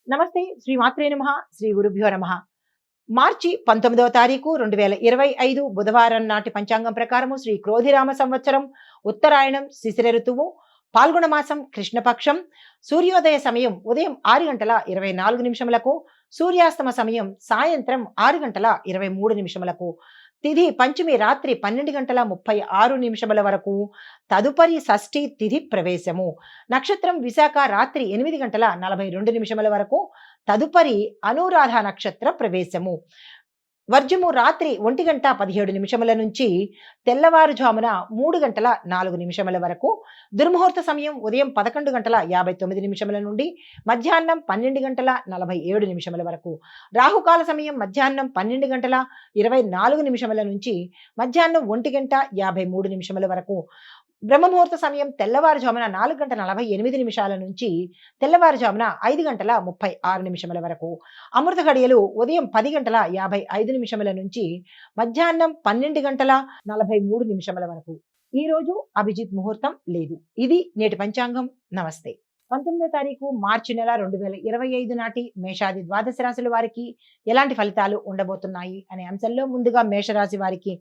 నమస్తే. శ్రీ మాత్రే నమః. శ్రీ గురుభ్యో నమః. మార్చి 19వ తారీఖు 2025 బుధవారం నాటి పంచాంగం ప్రకారము శ్రీ క్రోధిరామ సంవత్సరం ఉత్తరాయణం శిశిర ఋతువు పాల్గొన మాసం కృష్ణపక్షం సూర్యోదయ సమయం ఉదయం 6:24 సూర్యాస్తమ సమయం సాయంత్రం 6:23 తిథి పంచమి రాత్రి 12:36 వరకు తదుపరి షష్ఠి తిథి ప్రవేశము నక్షత్రం విశాఖ రాత్రి 8:42 వరకు తదుపరి అనురాధ నక్షత్ర ప్రవేశము వర్జము రాత్రి 1:17 నుంచి తెల్లవారుజామున 3:04 వరకు దుర్ముహూర్త సమయం ఉదయం 11:59 నుండి మధ్యాహ్నం 12:47 వరకు రాహుకాల సమయం మధ్యాహ్నం 12:24 నుంచి మధ్యాహ్నం 1:53 వరకు బ్రహ్మముహూర్త సమయం తెల్లవారుజామున 4:48 నుంచి తెల్లవారుజామున 5:36 వరకు అమృత ఘడియలు ఉదయం 10:55 నుంచి మధ్యాహ్నం 12:43 వరకు. ఈ రోజు అభిజిత్ ముహూర్తం లేదు. ఇది నేటి పంచాంగం. నమస్తే. 19వ తారీఖు మార్చి నెల 2025 నాటి మేషాది ద్వాదశ రాశుల వారికి ఎలాంటి ఫలితాలు ఉండబోతున్నాయి అనే అంశంలో ముందుగా మేషరాశి వారికి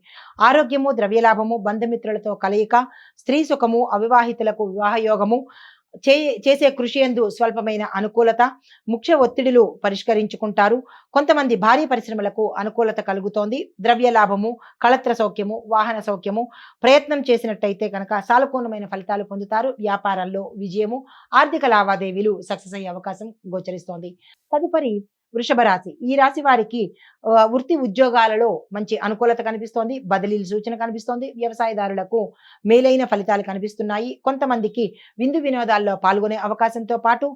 ఆరోగ్యము, ద్రవ్యలాభము, బంధుమిత్రులతో కలయిక, స్త్రీ సుఖము, అవివాహితులకు వివాహ యోగము, చేసే కృషి యందు స్వల్పమైన అనుకూలత, ముఖ్య ఒత్తిడిలు పరిష్కరించుకుంటారు. కొంతమంది భారీ పరిశ్రమలకు అనుకూలత కలుగుతోంది. ద్రవ్య లాభము, కళత్ర సౌఖ్యము, వాహన సౌఖ్యము, ప్రయత్నం చేసినట్టయితే కనుక సానుకూలమైన ఫలితాలు పొందుతారు. వ్యాపారాల్లో విజయము, ఆర్థిక లావాదేవీలు సక్సెస్ అయ్యే అవకాశం గోచరిస్తోంది. తదుపరి వృషభ రాశి. ఈ రాశి వారికి వృత్తి ఉద్యోగాలలో మంచి అనుకూలత కనిపిస్తోంది. బదిలీల సూచన కనిపిస్తోంది. వ్యవసాయదారులకు మేలైన ఫలితాలు కనిపిస్తున్నాయి. కొంతమందికి విందు వినోదాల్లో పాల్గొనే అవకాశంతో పాటు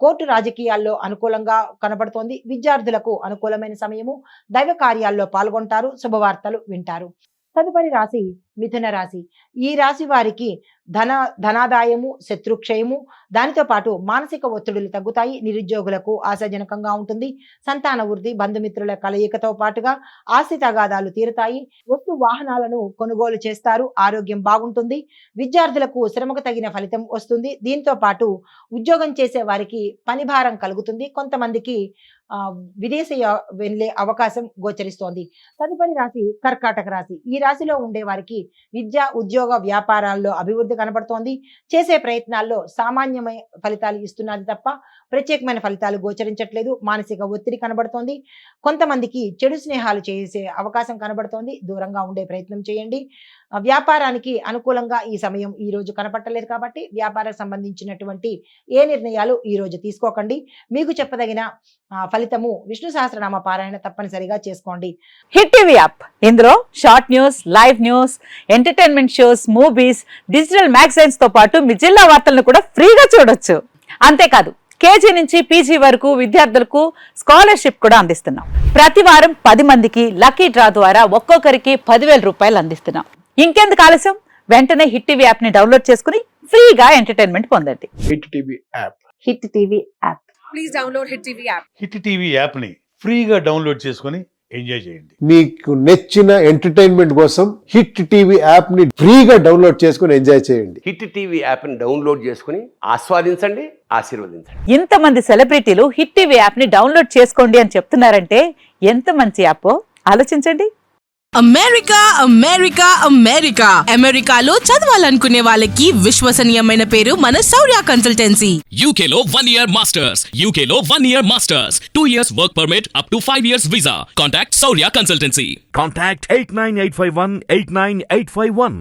కోర్టు రాజకీయాల్లో అనుకూలంగా కనబడుతోంది. విద్యార్థులకు అనుకూలమైన సమయము. దైవ కార్యాల్లో పాల్గొంటారు. శుభవార్తలు వింటారు. తదుపరి రాశి మిథున రాశి. ఈ రాశి వారికి ధనాదాయము, శత్రుక్షయము, దానితో పాటు మానసిక ఒత్తిడులు తగ్గుతాయి. నిరుద్యోగులకు ఆశాజనకంగా ఉంటుంది. సంతాన వృద్ధి, బంధుమిత్రుల కలయికతో పాటుగా ఆస్తి తగాదాలు తీరుతాయి. వస్తు వాహనాలను కొనుగోలు చేస్తారు. ఆరోగ్యం బాగుంటుంది. విద్యార్థులకు శ్రమకు తగిన ఫలితం వస్తుంది. దీంతో పాటు ఉద్యోగం చేసే వారికి పని భారం కలుగుతుంది. కొంతమందికి విదేశ వెళ్ళే అవకాశం గోచరిస్తోంది. తదుపరి రాశి కర్కాటక రాశి. ఈ రాశిలో ఉండే వారికి విద్య, ఉద్యోగ, వ్యాపారాల్లో అభివృద్ధి కనబడుతోంది. చేసే ప్రయత్నాల్లో సామాన్యమైన ఫలితాలు ఇస్తున్నది తప్ప ప్రత్యేకమైన ఫలితాలు గోచరించట్లేదు. మానసిక ఒత్తిడి కనబడుతోంది. కొంతమందికి చెడు స్నేహాలు చేసే అవకాశం కనబడుతోంది. దూరంగా ఉండే ప్రయత్నం చేయండి. వ్యాపారానికి అనుకూలంగా ఈ సమయం ఈ రోజు కనపట్టలేదు కాబట్టి వ్యాపారానికి సంబంధించినటువంటి ఏ నిర్ణయాలు ఈ రోజు తీసుకోకండి. మీకు చెప్పదగిన ఫలితము విష్ణు సహస్రనామ పారాయణ తప్పనిసరిగా చేసుకోండి. హిట్ టీవీ యాప్, ఇందులో short news, live news, entertainment shows, movies, digital magazines తో పాటు మీ జిల్లా వార్తలను కూడా ఫ్రీగా చూడొచ్చు. అంతేకాదు కేజీ నుంచి పీజీ వరకు విద్యార్థులకు స్కాలర్షిప్ కూడా అందిస్తున్నాం. ప్రతి వారం 10 మందికి లక్కీ డ్రా ద్వారా ఒక్కొక్కరికి 10,000 రూపాయలు అందిస్తున్నాం. ఇంకెందుకు ఆలస్యం, వెంటనే హిట్ టీవీ యాప్ ని డౌన్లోడ్ చేసుకుని ఫ్రీగా ఎంటర్టైన్మెంట్ పొందండి. Hit TV app. Hit TV app. Please download hit TV app. Hit TV app ని ఫ్రీగా డౌన్లోడ్ చేసుకుని ఎంజాయ్ చేయండి. మీకు నచ్చిన ఎంటర్టైన్మెంట్ కోసం హిట్ టీవీ యాప్ ని ఫ్రీగా డౌన్లోడ్ చేసుకుని ఎంజాయ్ చేయండి. హిట్ టీవీ యాప్ ని డౌన్లోడ్ చేసుకుని ఆస్వాదించండి, ఆశీర్వదించండి. ఇంతమంది సెలబ్రిటీలు హిట్ టీవీ యాప్ ని డౌన్లోడ్ చేసుకోండి అని చెప్తున్నారంటే ఎంత మంచి యాప్ ఆలోచించండి. అమెరికా అమెరికా అమెరికా అమెరికాలో చదవాలనుకునే వాళ్ళకి విశ్వసనీయమైన పేరు మన శౌర్య కన్సల్టెన్సీ. UK లో 1 year masters. UK లో 1 year masters. 2 years work permit up to 5 years visa. Contact Saurya Consultancy. Contact 89851 89851.